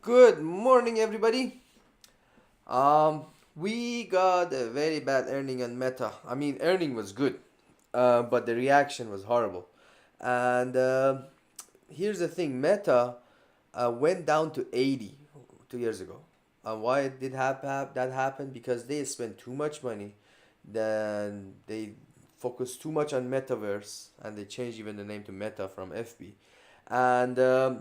Good morning, everybody. Um, we got a very bad earning on Meta. I mean, earning was good, but the reaction was horrible. And here's the thing: Meta went down to 80 2 years ago. Why did that happen? Because they spent too much money, then they focused too much on metaverse, and they changed even the name to Meta from FB. And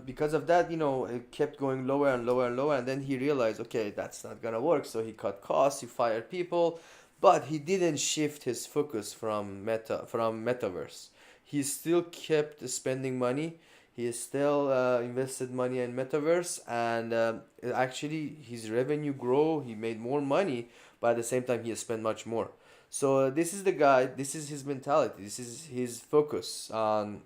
because of that, it kept going lower and lower and lower. And then he realized, okay, that's not gonna work. So he cut costs, he fired people, but he didn't shift his focus from metaverse. He still kept spending money. He still invested money in metaverse, and actually his revenue grow. He made more money, but at the same time he spent much more. So this is the guy. This is his mentality. This is his focus on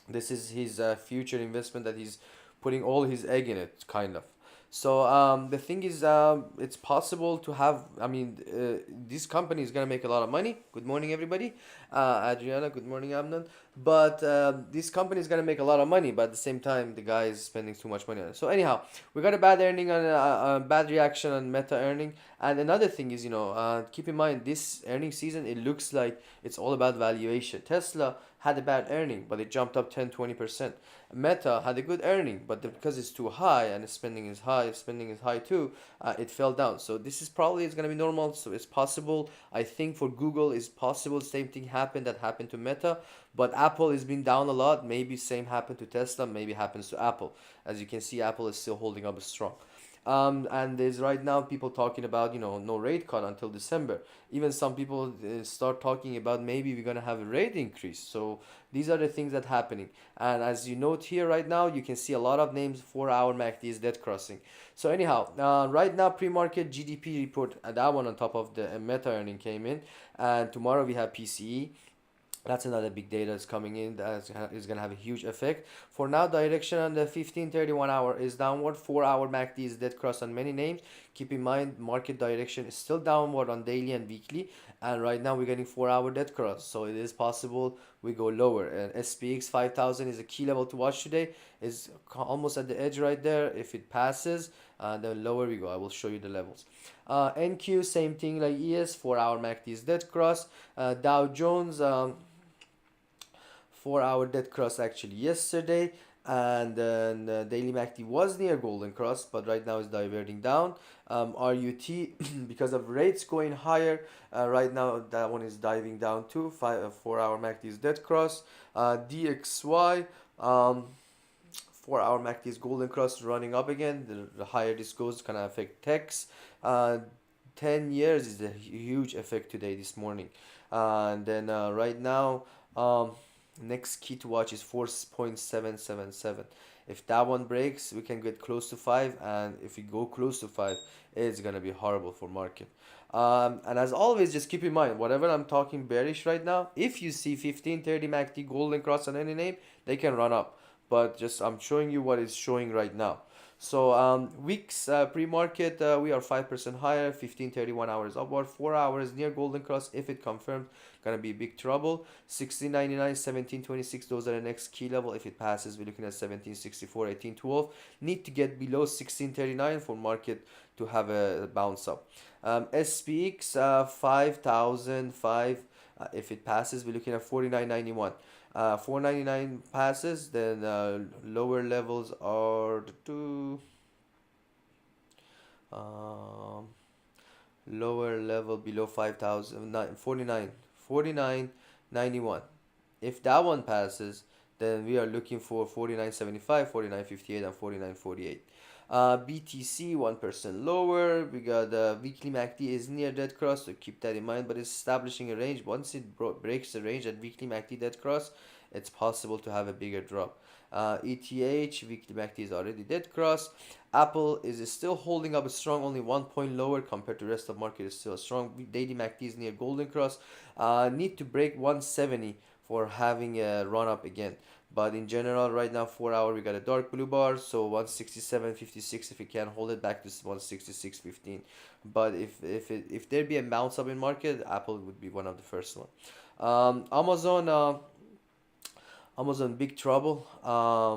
this is his future investment that he's putting all his egg in it, kind of. So the thing is, it's possible to have. I mean, this company is gonna make a lot of money. Good morning, everybody. Adriana. Good morning, Amnon. But this company is gonna make a lot of money. But at the same time, the guy is spending too much money on it. So anyhow, we got a bad earning on a bad reaction on Meta earning. And another thing is, keep in mind this earning season. It looks like it's all about valuation. Tesla had a bad earning, but it jumped up 10-20%. Meta had a good earning, but because it's too high and spending is high too, it fell down. So this is probably it's gonna be normal. So it's possible. I think for Google, it's possible same thing happened to Meta, but Apple has been down a lot. Maybe same happened to Tesla. Maybe happens to Apple. As you can see, Apple is still holding up strong. And there's right now people talking about no rate cut until December. Even some people start talking about maybe we're gonna have a rate increase. So these are the things that happening. And as you note here right now, you can see a lot of names 4 hour MACD is dead crossing. So anyhow, right now pre-market GDP report, that one on top of the Meta earning came in, and tomorrow we have PCE. That's another big data is coming in that is going to have a huge effect. For now, direction on the 15-31 hour is downward. 4 hour MACD is dead cross on many names. Keep in mind, market direction is still downward on daily and weekly. And right now, we're getting 4 hour dead cross. So it is possible we go lower. And SPX 5000 is a key level to watch today. Is almost at the edge right there. If it passes, then lower we go. I will show you the levels. NQ, same thing like ES. 4 hour MACD is dead cross. Dow Jones. 4 hour dead cross actually yesterday, and then daily MACD was near golden cross, but right now is diverting down. RUT because of rates going higher, right now that one is diving down too. 4 hour MACD is dead cross. DXY, 4 hour MACD is golden cross running up again. The higher this goes, gonna affect techs. uh, 10 years is a huge effect today this morning. And then right now, um, next key to watch is 4.777. If that one breaks, we can get close to 5, and if we go close to 5, it's gonna be horrible for market. And as always, just keep in mind, whatever I'm talking bearish right now, if you see 1530 MACD golden cross on any name, they can run up. But just I'm showing you what it's showing right now. So weeks pre-market, we are 5% higher. 15-31 hours upward. 4 hours near golden cross. If it confirmed, gonna be big trouble. 16.99, 17.26. Those are the next key level. If it passes, we're looking at 17.64, 18.12. Need to get below 16.39 for market to have a bounce up. SPX 5,005. If it passes, we're looking at 49.91. 499 passes, then lower levels are the two. Um, Lower level below 5,000, 49.91. If that one passes, then we are looking for 49.75, 49.58, and 49.48. BTC 1% lower. We got weekly MACD is near dead cross, so keep that in mind. But it's establishing a range. Once it breaks the range at weekly MACD dead cross, it's possible to have a bigger drop. ETH weekly MACD is already dead cross. Apple is still holding up strong, only 1 point lower compared to the rest of the market is still strong. Daily MACD is near golden cross. Need to break 170 for having a run up again. But in general, right now, 4 hour, we got a dark blue bar. So 167.56, if you can hold it back to 166.15. But if there be a bounce up in market, Apple would be one of the first one. Amazon Amazon big trouble.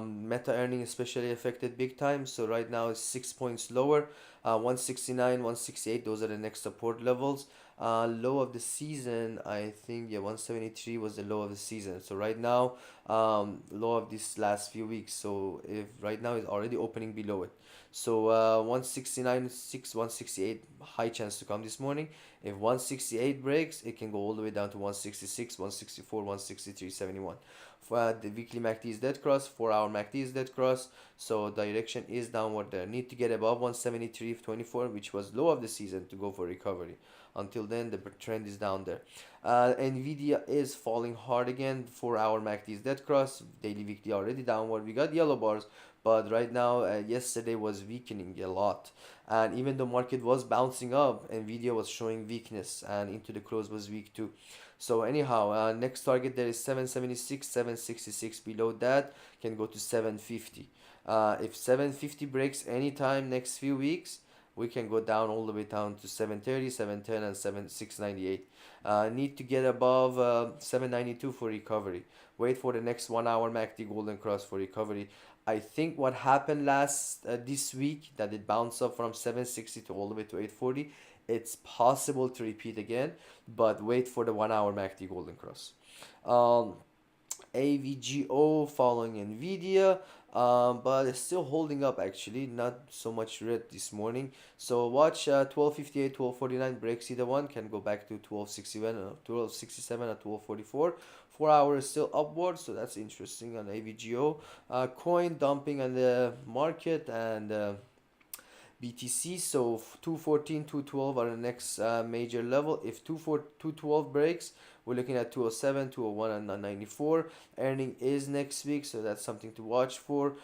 Meta earning especially affected big time. So right now it's 6 points lower. 169, 168. Those are the next support levels. Low of the season, I think, yeah, 173 was the low of the season. So right now, low of this last few weeks. So if right now it's already opening below it. So 169, 168, high chance to come this morning. If 168 breaks, it can go all the way down to 166, 164, 163, 71. The weekly MACD is dead cross, 4 hour MACD is dead cross, so direction is downward there. Need to get above 173.24, which was low of the season, to go for recovery. Until then, the trend is down there. Nvidia is falling hard again. 4 hour MACD is dead cross, daily weekly already downward. We got yellow bars, but right now, yesterday was weakening a lot, and even the market was bouncing up, Nvidia was showing weakness, and into the close was weak too. So anyhow, next target there is 776, 766. Below that can go to 750. If 750 breaks anytime next few weeks, we can go down all the way down to 730, 710, and 698. Need to get above 792 for recovery. Wait for the next 1 hour MACD golden cross for recovery. I think what happened last this week, that it bounced up from 760 to all the way to 840. It's possible to repeat again, but wait for the 1 hour MACD golden cross. Um, AVGO following Nvidia, but it's still holding up actually, not so much red this morning. So watch 1258, 1249 breaks either one, can go back to 1261, 1267 or 1244. 4 hours is still upward, so that's interesting on AVGO. Coin dumping on the market, and BTC. So 214, 212 are the next major level. If 212 breaks, we're looking at 207, 201, and 94. Earning is next week, so that's something to watch for.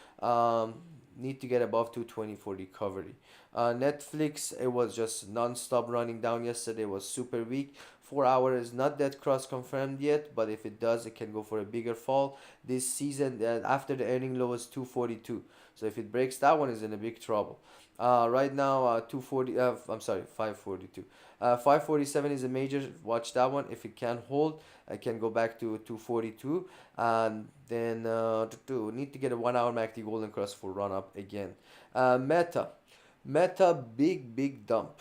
Need to get above 220 for recovery. Netflix, it was just non-stop running down yesterday, was super weak. 4 hour is not that cross confirmed yet, but if it does, it can go for a bigger fall. This season, after the earning low was 242. So if it breaks that one, is in a big trouble. Right now, 240. I'm sorry, 542. 547 is a major. Watch that one. If it can hold, I can go back to 242, and then need to get a 1 hour MACD golden cross for run up again. Meta, big dump.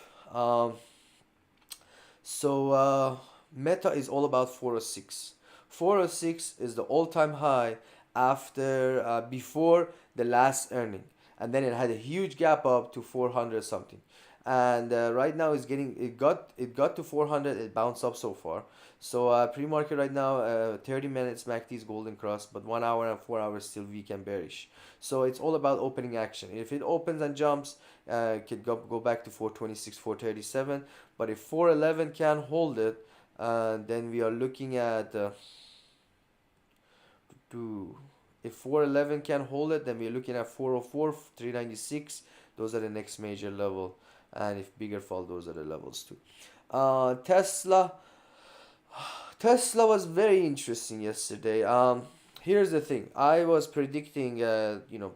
Meta is all about 406. 406 is the all-time high after before the last earning, and then it had a huge gap up to 400 something, and right now it's getting, it got to 400. It bounced up so far. So pre-market right now, 30 minutes MACD's golden cross, but 1 hour and 4 hours still weak and bearish. So it's all about opening action. If it opens and jumps, it could go back to 426, 437. But if 411 can hold it, then we are looking at two. If 411 can hold it, then we're looking at 404, 396. Those are the next major level. And if bigger fall, those are the levels too. Tesla. Tesla was very interesting yesterday. Here's the thing. I was predicting,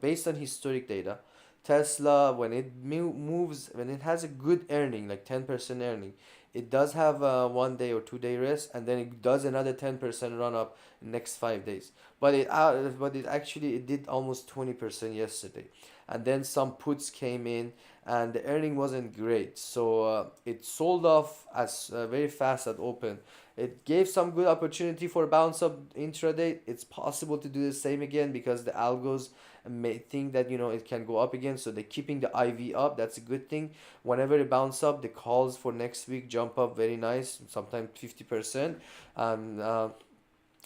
based on historic data, Tesla, when it moves, when it has a good earning, like 10% earning, it does have a 1 day or 2 day rest, and then it does another 10% run up next 5 days. But it actually, it did almost 20% yesterday, and then some puts came in, and the earning wasn't great, so it sold off as very fast at open. It gave some good opportunity for bounce up intraday. It's possible to do the same again, because the algos may think that it can go up again, so they're keeping the IV up. That's a good thing. Whenever it bounce up, the calls for next week jump up very nice, sometimes 50%. um, uh,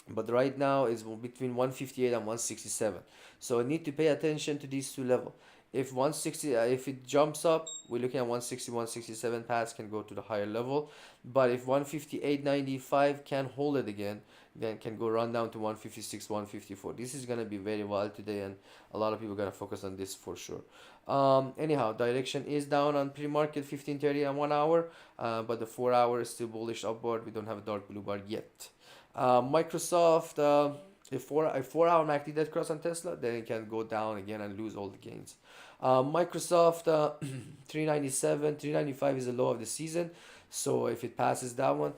but right now is between 158 and 167, so I need to pay attention to these two levels. If 160, if it jumps up, we're looking at 160, 167 paths can go to the higher level. But if 158.95 can hold it again, then can go run down to 156, 154. This is gonna be very wild today, and a lot of people gonna focus on this for sure. Anyhow, direction is down on pre-market 15:30 and 1 hour, but the 4 hour is still bullish upward. We don't have a dark blue bar yet. Microsoft, if 4 hour MACD dead cross on Tesla, then it can go down again and lose all the gains. Microsoft, 397, 395 is the low of the season. So if it passes that one,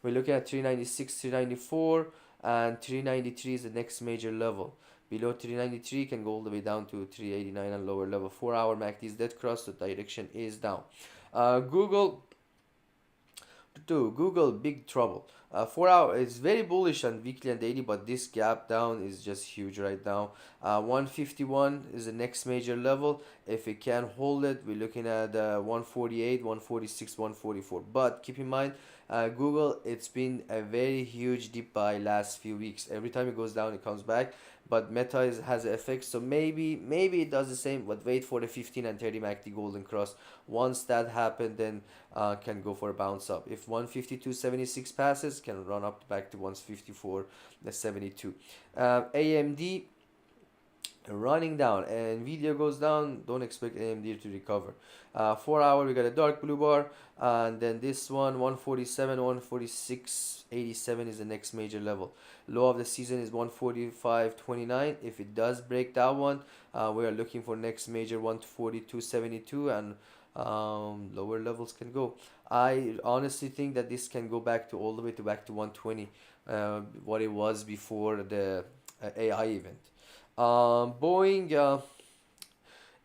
we're looking at 396, 394, and 393 is the next major level. Below 393 can go all the way down to 389 and lower level. 4-hour MACD is dead cross, the direction is down. Google big trouble. 4 hour is very bullish on weekly and daily, but this gap down is just huge right now. 151 is the next major level. If it can hold it, we're looking at 148, 146, 144. But keep in mind, Google, it's been a very huge dip by last few weeks. Every time it goes down, it comes back. But Meta has an effect, so maybe it does the same. But wait for the 15 and 30 MACD golden cross. Once that happens, then can go for a bounce up. If 152.76 passes, can run up back to 154.72. AMD running down, and Nvidia goes down, don't expect AMD to recover. 4 hour we got a dark blue bar, and then this one 147, 146.87 is the next major level. Low of the season is 145.29. If it does break that one, we are looking for next major 142.72, and lower levels can go. I honestly think that this can go back to all the way to back to 120, what it was before the AI event. Boeing,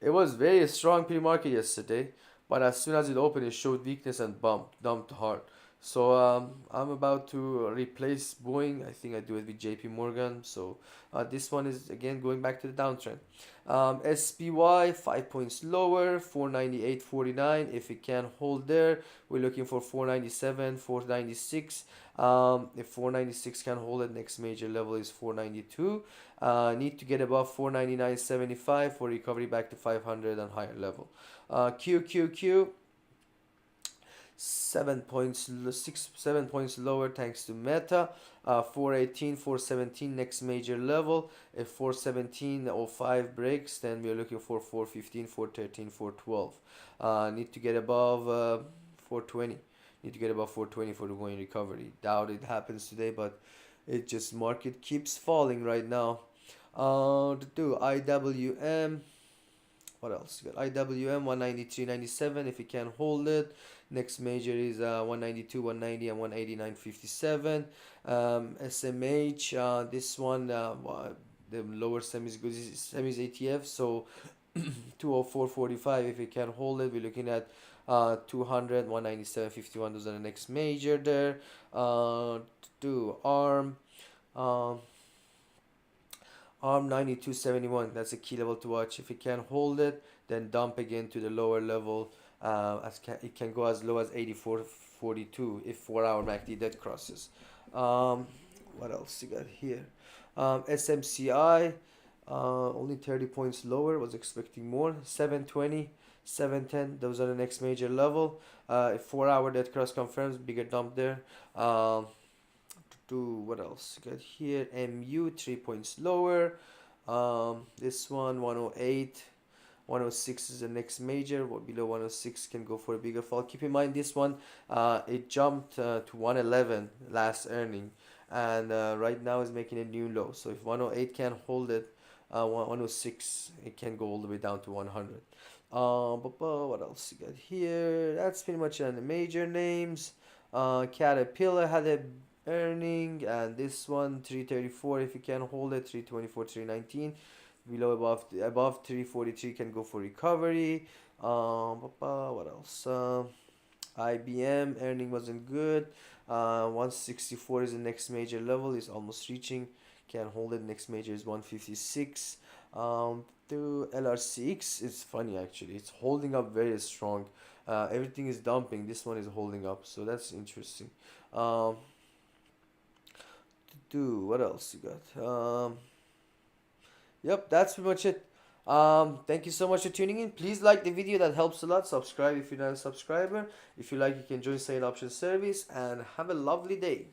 it was very strong pre-market yesterday, but as soon as it opened, it showed weakness and dumped hard. So I'm about to replace Boeing. I think I do it with JP Morgan. So this one is again going back to the downtrend. SPY 5 points lower, 498.49. If it can hold there, we're looking for 497, 496. If 496 can hold it, next major level is 492. Need to get above 499.75 for recovery back to 500 and higher level. QQQ 7 points lower thanks to Meta. 418, 417 next major level. If 417.05 breaks, then we are looking for 415, 413, 412. Need to get above 420. Need to get above 420 for the going recovery. Doubt it happens today, but it just market keeps falling right now. To do IWM. What else? You got IWM 193.97. If it can hold it, next major is 192, 190, and 189.57. SMH, this one, the lower semis ATF, so 204.45. If it can hold it, we're looking at 200, 197.51. Those are the next major there. To ARM. ARM 92.71, that's a key level to watch. If it can hold it, then dump again to the lower level. It can go as low as 84.42 if 4-hour MACD dead crosses. What else you got here? SMCI, only 30 points lower, was expecting more. 720, 710, those are the next major level. If 4-hour dead cross confirms, bigger dump there. What else you got here? MU 3 points lower. This one 108, 106 is the next major. What below 106 can go for a bigger fall. Keep in mind this one, it jumped to 111 last earning, and right now is making a new low. So if 108 can hold it, 106 it can go all the way down to 100. What else you got here? That's pretty much on the major names. Caterpillar had a earning, and this one 334. If you can hold it, 324, 319. Below above 343 can go for recovery. What else? IBM earning wasn't good. 164 is the next major level, is almost reaching, can hold it. Next major is 156. To LRCX, it's funny actually, it's holding up very strong. Everything is dumping, this one is holding up, so that's interesting. What else you got? Yep, that's pretty much it. Thank you so much for tuning in. Please like the video, that helps a lot. Subscribe if you're not a subscriber. If you like, you can join Sale Option Service, and have a lovely day.